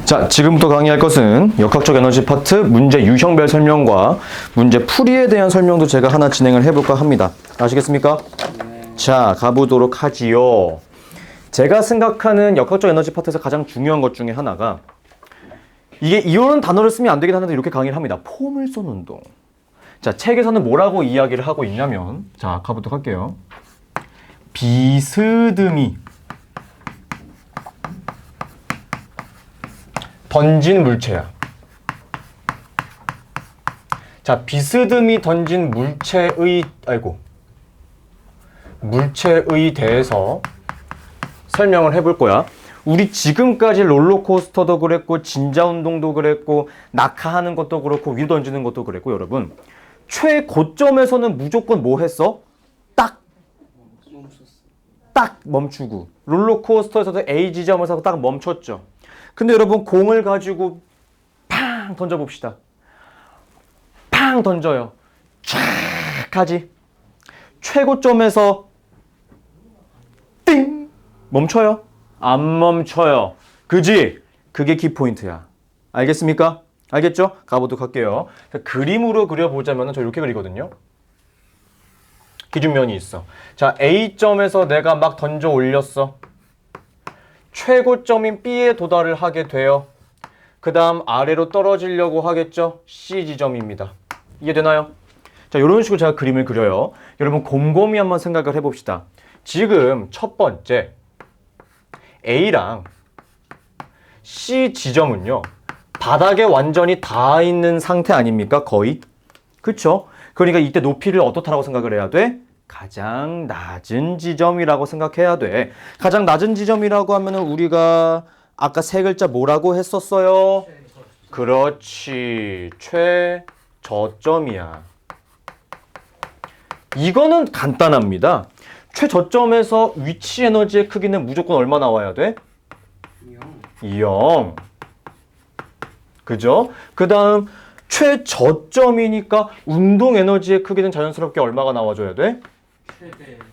자, 지금부터 강의할 것은 역학적 에너지 파트 문제 유형별 설명과 문제 풀이에 대한 설명도 제가 하나 진행을 해볼까 합니다. 아시겠습니까? 네. 자, 가보도록 하지요. 제가 생각하는 역학적 에너지 파트에서 가장 중요한 것 중에 하나가 이게 이런 단어를 쓰면 안 되긴 하는데 이렇게 강의를 합니다. 포물선 운동. 자, 책에서는 뭐라고 이야기를 하고 있냐면, 자, 가보도록 할게요. 비스듬히 던진 물체야. 자, 비스듬히 던진 물체의 대해서 설명을 해볼 거야. 우리 지금까지 롤러코스터도 그랬고, 진자운동도 그랬고, 낙하하는 것도 그렇고, 위로 던지는 것도 그랬고, 여러분. 최고점에서는 무조건 뭐 했어? 딱 멈추고. 롤러코스터에서도 A 지점에서 딱 멈췄죠. 근데 여러분, 공을 가지고 팡 던져봅시다. 팡 던져요. 쫙 하지. 최고점에서 띵! 멈춰요? 안 멈춰요. 그지? 그게 키포인트야. 알겠습니까? 알겠죠? 가보도록 할게요. 그림으로 그려보자면 저 이렇게 그리거든요. 기준면이 있어. 자, A점에서 내가 막 던져 올렸어. 최고점인 B에 도달을 하게 돼요. 그 다음 아래로 떨어지려고 하겠죠? C 지점입니다. 이해되나요? 자, 이런 식으로 제가 그림을 그려요. 여러분 곰곰이 한번 생각을 해봅시다. 지금 첫 번째 A랑 C 지점은요, 바닥에 완전히 닿아 있는 상태 아닙니까? 거의. 그쵸? 그러니까 이때 높이를 어떻다라고 생각을 해야 돼? 가장 낮은 지점이라고 생각해야 돼. 가장 낮은 지점이라고 하면은 우리가 아까 세 글자 뭐라고 했었어요? 그렇지. 최저점이야. 이거는 간단합니다. 최저점에서 위치 에너지의 크기는 무조건 얼마 나와야 돼? 0. 그죠? 그 다음 최저점이니까 운동 에너지의 크기는 자연스럽게 얼마가 나와줘야 돼?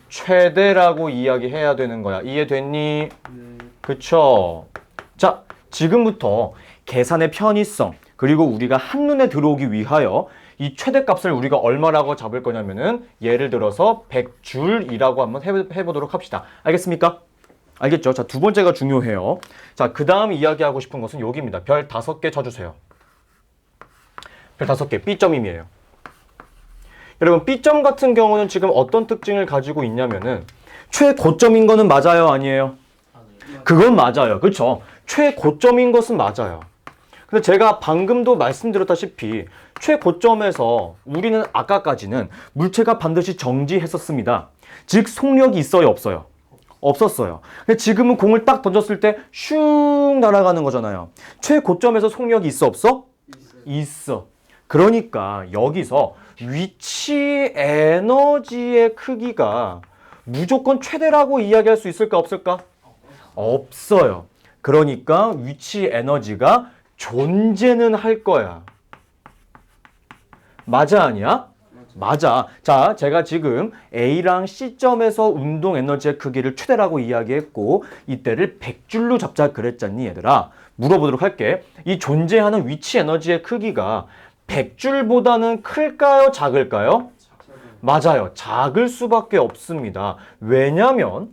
최대라고 이야기해야 되는 거야. 이해됐니? 네. 그쵸? 자, 지금부터 계산의 편의성, 그리고 우리가 한눈에 들어오기 위하여 이 최대값을 우리가 얼마라고 잡을 거냐면은 예를 들어서 100줄이라고 한번 해보도록 합시다. 알겠습니까? 알겠죠? 자, 두 번째가 중요해요. 자, 그 다음 이야기하고 싶은 것은 여기입니다. 별 5개 쳐주세요. 별 5개. B점임이에요. 여러분, B점 같은 경우는 지금 어떤 특징을 가지고 있냐면은 최고점인 거는 맞아요? 아니에요? 그건 맞아요. 그렇죠? 최고점인 것은 맞아요. 근데 제가 방금도 말씀드렸다시피 최고점에서 우리는 아까까지는 물체가 반드시 정지했었습니다. 즉 속력이 있어요? 없어요? 없었어요. 근데 지금은 공을 딱 던졌을 때 슝 날아가는 거잖아요. 최고점에서 속력이 있어? 없어? 있어. 그러니까 여기서 위치 에너지의 크기가 무조건 최대라고 이야기할 수 있을까 없을까? 없어요. 그러니까 위치 에너지가 존재는 할 거야. 맞아 아니야? 맞아. 자, 제가 지금 A랑 C점에서 운동 에너지의 크기를 최대라고 이야기했고 이때를 100줄로 잡자 그랬잖니 얘들아. 물어보도록 할게. 이 존재하는 위치 에너지의 크기가 100줄보다는 클까요? 작을까요? 맞아요. 작을 수밖에 없습니다. 왜냐면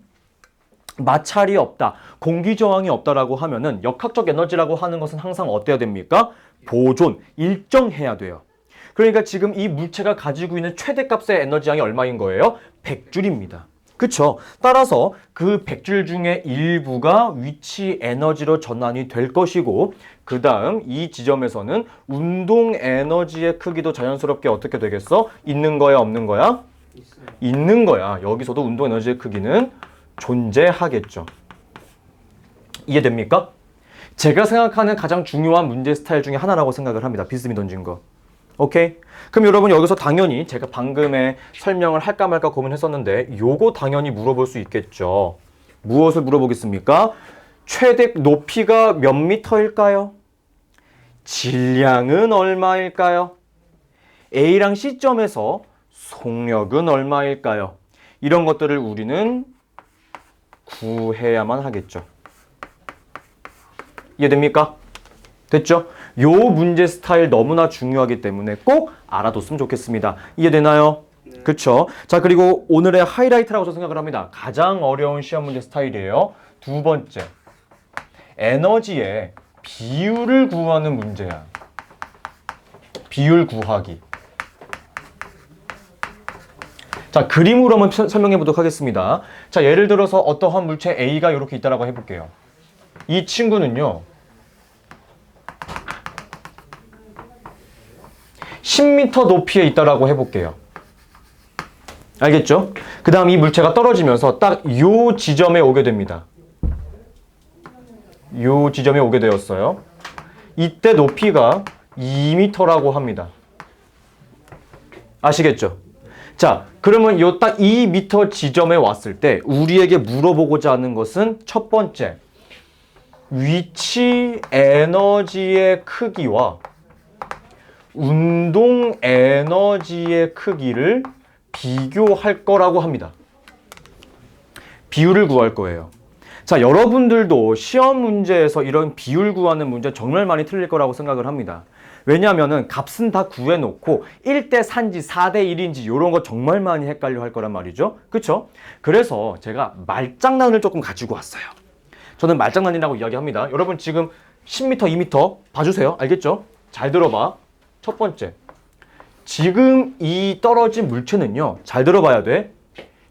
마찰이 없다, 공기 저항이 없다라고 하면은 역학적 에너지라고 하는 것은 항상 어때야 됩니까? 보존, 일정해야 돼요. 그러니까 지금 이 물체가 가지고 있는 최대값의 에너지량이 얼마인 거예요? 100줄입니다. 그쵸? 따라서 그 100줄 중에 일부가 위치 에너지로 전환이 될 것이고 그 다음 이 지점에서는 운동 에너지의 크기도 자연스럽게 어떻게 되겠어? 있는 거야 없는 거야? 있는 거야. 여기서도 운동 에너지의 크기는 존재하겠죠. 이해됩니까? 제가 생각하는 가장 중요한 문제 스타일 중에 하나라고 생각을 합니다. 비스듬히 던진 거. 오케이? 그럼 여러분 여기서 당연히 제가 방금의 설명을 할까 말까 고민했었는데 요거 당연히 물어볼 수 있겠죠. 무엇을 물어보겠습니까? 최대 높이가 몇 미터일까요? 질량은 얼마일까요? A랑 C점에서 속력은 얼마일까요? 이런 것들을 우리는 구해야만 하겠죠. 이해됩니까? 됐죠? 요 문제 스타일 너무나 중요하기 때문에 꼭 알아뒀으면 좋겠습니다. 이해되나요? 네. 그쵸? 자, 그리고 오늘의 하이라이트라고 저 생각을 합니다. 가장 어려운 시험 문제 스타일이에요. 두 번째, 에너지의 비율을 구하는 문제야. 비율 구하기. 자, 그림으로 한번 설명해 보도록 하겠습니다. 자, 예를 들어서 어떠한 물체 A가 이렇게 있다라고 해볼게요. 이 친구는요, 10m 높이에 있다라고 해볼게요. 알겠죠? 그 다음 이 물체가 떨어지면서 딱 요 지점에 오게 됩니다. 요 지점에 오게 되었어요. 이때 높이가 2m라고 합니다. 아시겠죠? 자, 그러면 요 딱 2m 지점에 왔을 때 우리에게 물어보고자 하는 것은 첫 번째, 위치 에너지의 크기와 운동 에너지의 크기를 비교할 거라고 합니다. 비율을 구할 거예요. 자, 여러분들도 시험 문제에서 이런 비율 구하는 문제 정말 많이 틀릴 거라고 생각을 합니다. 왜냐하면은 값은 다 구해놓고 1대 4인지 4대 1인지 이런 거 정말 많이 헷갈려 할 거란 말이죠. 그쵸? 그래서 제가 말장난을 조금 가지고 왔어요. 저는 말장난이라고 이야기합니다. 여러분 지금 10m, 2m 봐주세요. 알겠죠? 잘 들어봐. 첫 번째, 지금 이 떨어진 물체는요, 잘 들어봐야 돼.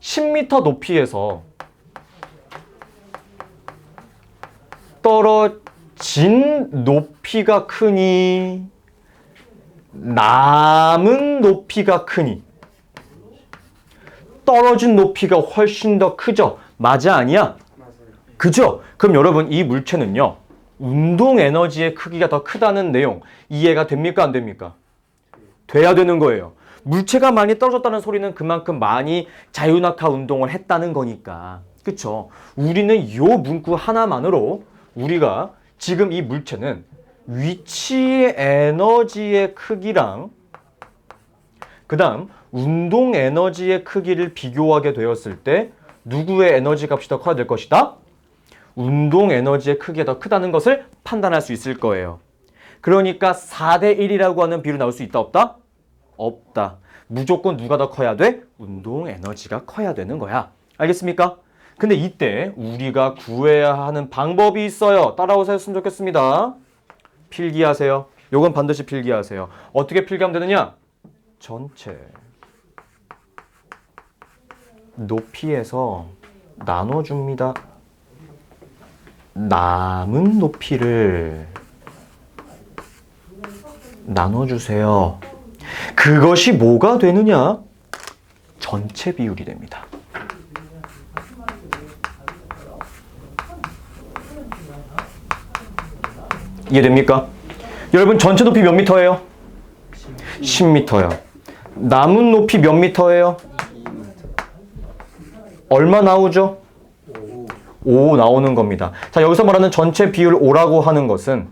10m 높이에서 떨어진 높이가 크니 남은 높이가 크니 떨어진 높이가 훨씬 더 크죠? 맞아, 아니야? 맞아요. 그죠? 그럼 여러분 이 물체는요, 운동 에너지의 크기가 더 크다는 내용 이해가 됩니까? 안 됩니까? 돼야 되는 거예요. 물체가 많이 떨어졌다는 소리는 그만큼 많이 자유낙하 운동을 했다는 거니까. 그쵸? 우리는 요 문구 하나만으로 우리가 지금 이 물체는 위치 에너지의 크기랑 그 다음 운동 에너지의 크기를 비교하게 되었을 때 누구의 에너지 값이 더 커야 될 것이다? 운동 에너지의 크기가 더 크다는 것을 판단할 수 있을 거예요. 그러니까 4대 1이라고 하는 비율이 나올 수 있다, 없다? 없다. 무조건 누가 더 커야 돼? 운동 에너지가 커야 되는 거야. 알겠습니까? 근데 이때 우리가 구해야 하는 방법이 있어요. 따라오세요. 했으면 좋겠습니다. 필기하세요. 요건 반드시 필기하세요. 어떻게 필기하면 되느냐? 전체 높이에서 나눠줍니다. 남은 높이를 나눠주세요. 그것이 뭐가 되느냐? 전체 비율이 됩니다. 이해됩니까? 여러분 전체 높이 몇 미터예요? 10m요. 남은 높이 몇 미터예요? 얼마 나오죠? 5 나오는 겁니다. 자, 여기서 말하는 전체 비율 5라고 하는 것은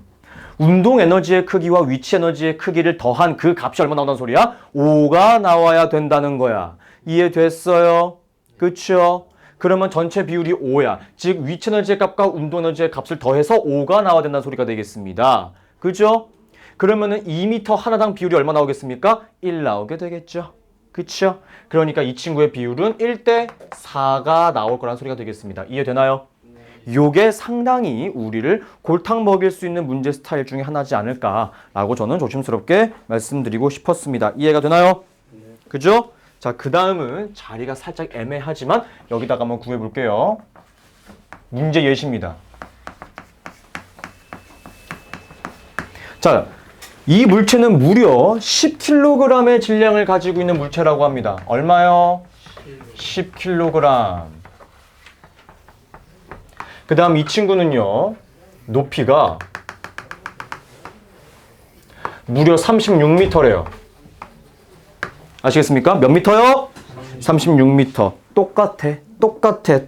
운동 에너지의 크기와 위치 에너지의 크기를 더한 그 값이 얼마 나온다는 소리야? 5가 나와야 된다는 거야. 이해됐어요? 그쵸? 그러면 전체 비율이 5야. 즉 위치 에너지의 값과 운동 에너지의 값을 더해서 5가 나와야 된다는 소리가 되겠습니다. 그죠? 그러면은 2m 하나당 비율이 얼마 나오겠습니까? 1 나오게 되겠죠. 그쵸? 그러니까 이 친구의 비율은 1대 4가 나올 거라는 소리가 되겠습니다. 이해되나요? 요게 상당히 우리를 골탕 먹일 수 있는 문제 스타일 중에 하나지 않을까라고 저는 조심스럽게 말씀드리고 싶었습니다. 이해가 되나요? 그죠? 자, 그 다음은 자리가 살짝 애매하지만 여기다가 한번 구해볼게요. 문제 예시입니다. 자, 이 물체는 무려 10kg의 질량을 가지고 있는 물체라고 합니다. 얼마요? 10kg. 그 다음 이 친구는요, 높이가 무려 36m래요. 아시겠습니까? 몇 미터요? 36m.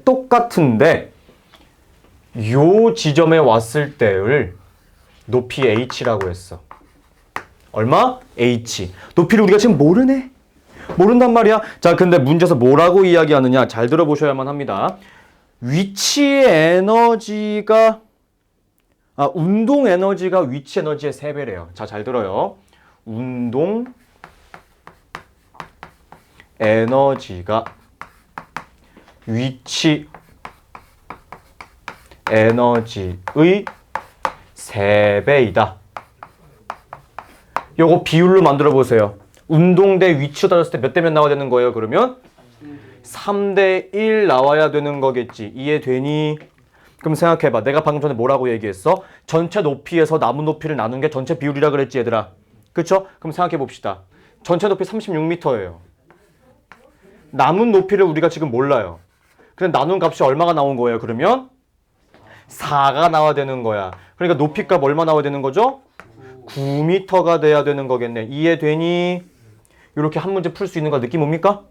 똑같은데 요 지점에 왔을 때를 높이 h라고 했어. 얼마? h. 높이를 우리가 지금 모르네. 모른단 말이야. 자, 근데 문제에서 뭐라고 이야기하느냐? 잘 들어보셔야만 합니다. 위치 에너지가 운동 에너지가 위치 에너지의 3배래요. 자, 잘 들어요. 운동 에너지가 위치 에너지의 3배이다. 요거 비율로 만들어 보세요. 운동 대 위치로 따졌을 때 몇 대 몇 나와야 되는 거예요? 그러면 3대 1 나와야 되는 거겠지. 이해되니? 그럼 생각해봐. 내가 방금 전에 뭐라고 얘기했어? 전체 높이에서 나무 높이를 나눈 게 전체 비율이라 그랬지, 얘들아. 그쵸? 그럼 생각해 봅시다. 전체 높이 36m예요. 남은 높이를 우리가 지금 몰라요. 근데 나눈 값이 얼마가 나온 거예요? 그러면 4가 나와야 되는 거야. 그러니까 높이값 얼마 나와야 되는 거죠? 9m가 돼야 되는 거겠네. 이해되니? 이렇게 한 문제 풀 수 있는 거 느낌 옵니까?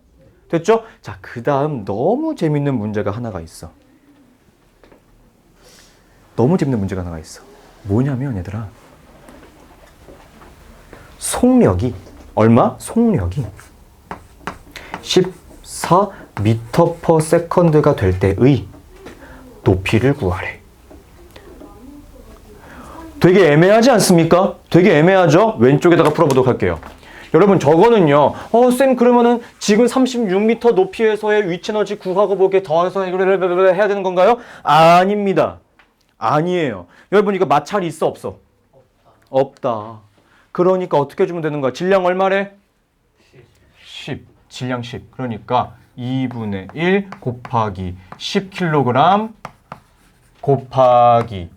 됐죠? 자, 그 다음 너무 재밌는 문제가 하나가 있어. 너무 재밌는 문제가 하나가 있어. 뭐냐면 얘들아, 속력이 얼마? 속력이 14m/s가 될 때의 높이를 구하래. 되게 애매하지 않습니까? 되게 애매하죠? 왼쪽에다가 풀어보도록 할게요. 여러분, 저거는요, 쌤, 그러면은 지금 36m 높이에서의 위치 에너지 구하고 보게 더해서 해야 되는 건가요? 아닙니다. 아니에요. 여러분, 이거 마찰이 있어, 없어? 없다. 그러니까 어떻게 해주면 되는 거야? 질량 얼마래? 10. 질량 10. 그러니까 2분의 1 곱하기 10kg 곱하기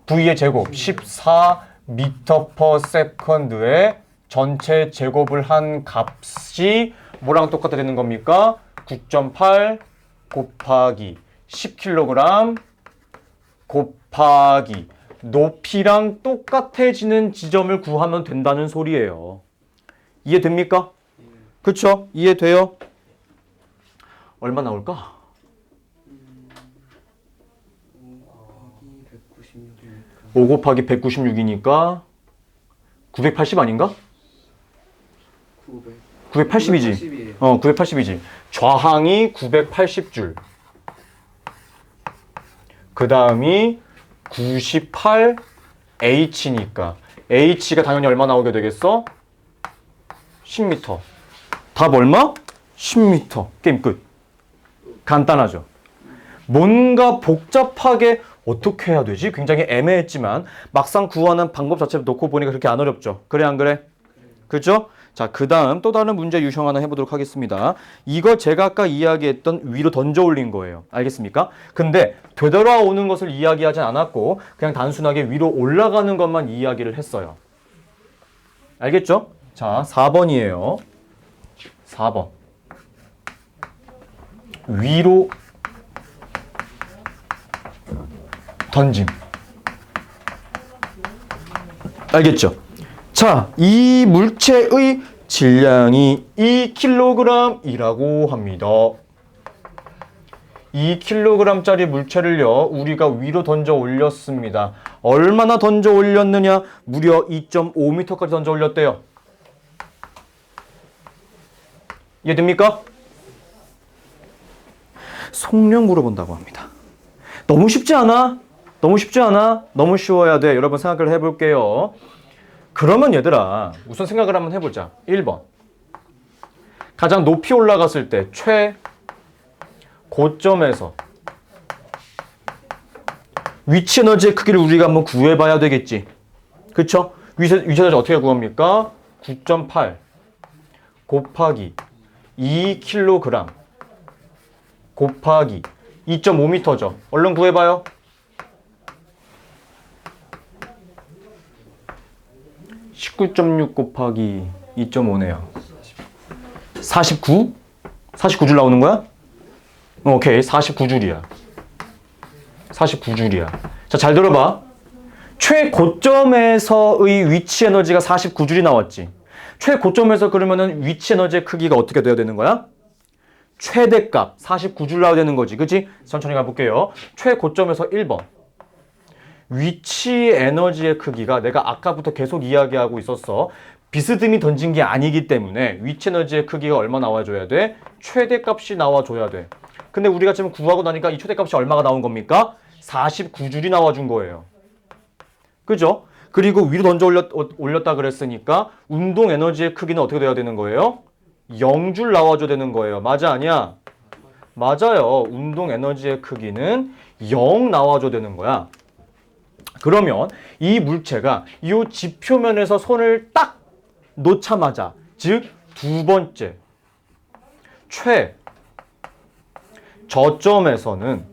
V의 제곱 14m/s의 전체 제곱을 한 값이 뭐랑 똑같아 되는 겁니까? 9.8 곱하기 10kg 곱하기 높이랑 똑같아지는 지점을 구하면 된다는 소리예요. 이해됩니까? 그쵸? 이해돼요? 얼마 나올까? 5 곱하기 196이니까 980 아닌가? 980이지. 980이지. 좌항이 980줄. 그 다음이 98H니까 H가 당연히 얼마 나오게 되겠어? 10m. 답 얼마? 10m. 게임 끝. 간단하죠. 뭔가 복잡하게 어떻게 해야 되지? 굉장히 애매했지만 막상 구하는 방법 자체를 놓고 보니까 그렇게 안 어렵죠. 그래 안 그래? 그죠? 자, 그 다음 또 다른 문제 유형 하나 해보도록 하겠습니다. 이거 제가 아까 이야기했던 위로 던져 올린 거예요. 알겠습니까? 근데 되돌아오는 것을 이야기하진 않았고 그냥 단순하게 위로 올라가는 것만 이야기를 했어요. 알겠죠? 자, 4번이에요. 4번. 위로 던짐. 알겠죠? 자, 이 물체의 질량이 2kg이라고 합니다. 2kg짜리 물체를요, 우리가 위로 던져 올렸습니다. 얼마나 던져 올렸느냐? 무려 2.5m까지 던져 올렸대요. 이해됩니까? 속력 물어본다고 합니다. 너무 쉽지 않아? 너무 쉽지 않아? 너무 쉬워야 돼. 여러분 생각을 해볼게요. 그러면 얘들아, 우선 생각을 한번 해보자. 1번. 가장 높이 올라갔을 때 최고점에서 위치 에너지의 크기를 우리가 한번 구해봐야 되겠지. 그쵸? 위치 에너지 어떻게 구합니까? 9.8 곱하기 2kg 곱하기 2.5m죠. 얼른 구해봐요. 19.6 곱하기 2.5네요. 49? 49줄 나오는 거야? 오케이, 49줄이야. 49줄이야. 자, 잘 들어봐. 최고점에서의 위치 에너지가 49줄이 나왔지. 최고점에서 그러면은 위치 에너지의 크기가 어떻게 돼야 되는 거야? 최대값 49줄 나와야 되는 거지. 그치? 천천히 가볼게요. 최고점에서 1번. 위치 에너지의 크기가 내가 아까부터 계속 이야기하고 있었어. 비스듬히 던진 게 아니기 때문에 위치 에너지의 크기가 얼마 나와줘야 돼? 최대값이 나와줘야 돼. 근데 우리가 지금 구하고 나니까 이 최대값이 얼마가 나온 겁니까? 49줄이 나와준 거예요. 그죠? 그리고 위로 던져 올렸다 그랬으니까 운동 에너지의 크기는 어떻게 돼야 되는 거예요? 0줄 나와줘야 되는 거예요. 맞아, 아니야? 맞아요. 운동 에너지의 크기는 0 나와줘야 되는 거야. 그러면 이 물체가 이 지표면에서 손을 딱 놓자마자, 즉 두 번째 저점에서는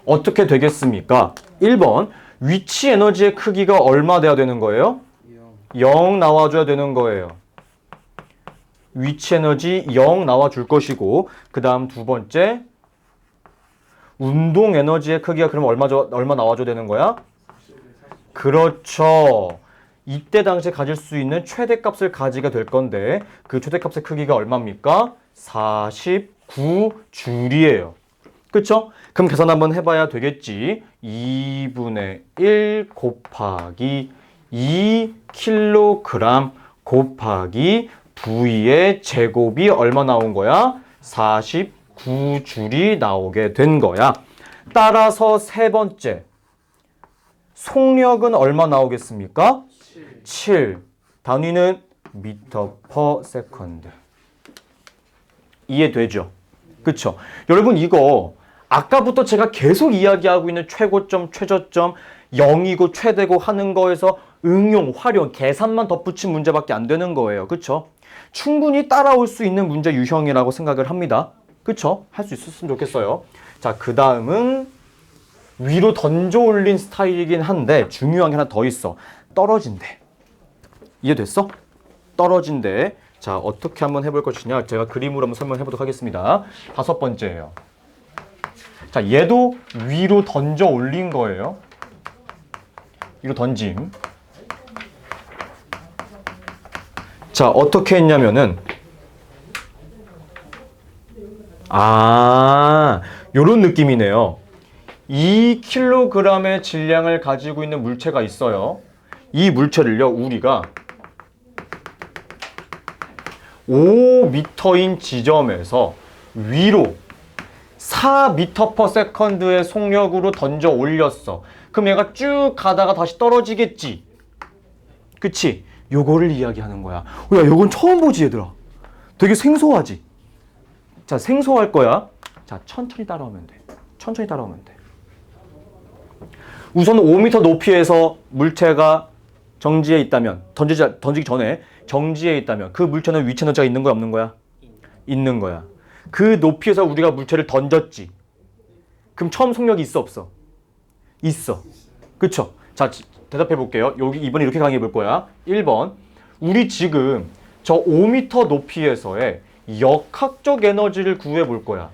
어떻게 되겠습니까? 1번 위치 에너지의 크기가 얼마 돼야 되는 거예요? 0 나와줘야 되는 거예요. 위치 에너지 0 나와줄 것이고, 그 다음 두 번째 운동 에너지의 크기가 그럼 얼마 나와줘야 되는 거야? 그렇죠. 이때 당시에 가질 수 있는 최대값을 가지게 될 건데 그 최대값의 크기가 얼마입니까? 49줄이에요. 그쵸? 그럼 계산 한번 해봐야 되겠지. 2분의 1 곱하기 2kg 곱하기 V의 제곱이 얼마 나온 거야? 49줄이 나오게 된 거야. 따라서 세 번째 속력은 얼마 나오겠습니까? 7. 단위는 미터 퍼 세컨드. 이해되죠? 그쵸? 여러분 이거 아까부터 제가 계속 이야기하고 있는 최고점, 최저점, 0이고 최대고 하는 거에서 응용, 활용, 계산만 덧붙인 문제밖에 안 되는 거예요. 그쵸? 충분히 따라올 수 있는 문제 유형이라고 생각을 합니다. 그쵸? 할 수 있었으면 좋겠어요. 자, 그 다음은 위로 던져 올린 스타일이긴 한데 중요한 게 하나 더 있어. 떨어진대. 이해됐어? 떨어진대. 자, 어떻게 한번 해볼 것이냐. 제가 그림으로 한번 설명해 보도록 하겠습니다. 다섯 번째예요. 자, 얘도 위로 던져 올린 거예요. 위로 던짐. 자, 어떻게 했냐면은 요런 느낌이네요. 2kg의 질량을 가지고 있는 물체가 있어요. 이 물체를요, 우리가 5m인 지점에서 위로 4m/s의 속력으로 던져 올렸어. 그럼 얘가 쭉 가다가 다시 떨어지겠지. 그치? 요거를 이야기하는 거야. 야, 요건 처음 보지, 얘들아. 되게 생소하지? 자, 생소할 거야. 자, 천천히 따라오면 돼. 천천히 따라오면 돼. 우선 5m 높이에서 물체가 정지해 있다면, 던지기 전에 정지해 있다면 그 물체는 위치 에너지가 있는 거야, 없는 거야? 있는 거야. 그 높이에서 우리가 물체를 던졌지. 그럼 처음 속력이 있어, 없어? 있어. 그쵸? 자, 대답해 볼게요. 여기 이번에 이렇게 강의해 볼 거야. 1번. 우리 지금 저 5m 높이에서의 역학적 에너지를 구해 볼 거야.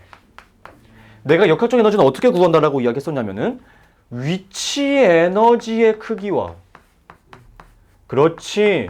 내가 역학적 에너지는 어떻게 구한다라고 이야기했었냐면은 위치 에너지의 크기와 그렇지.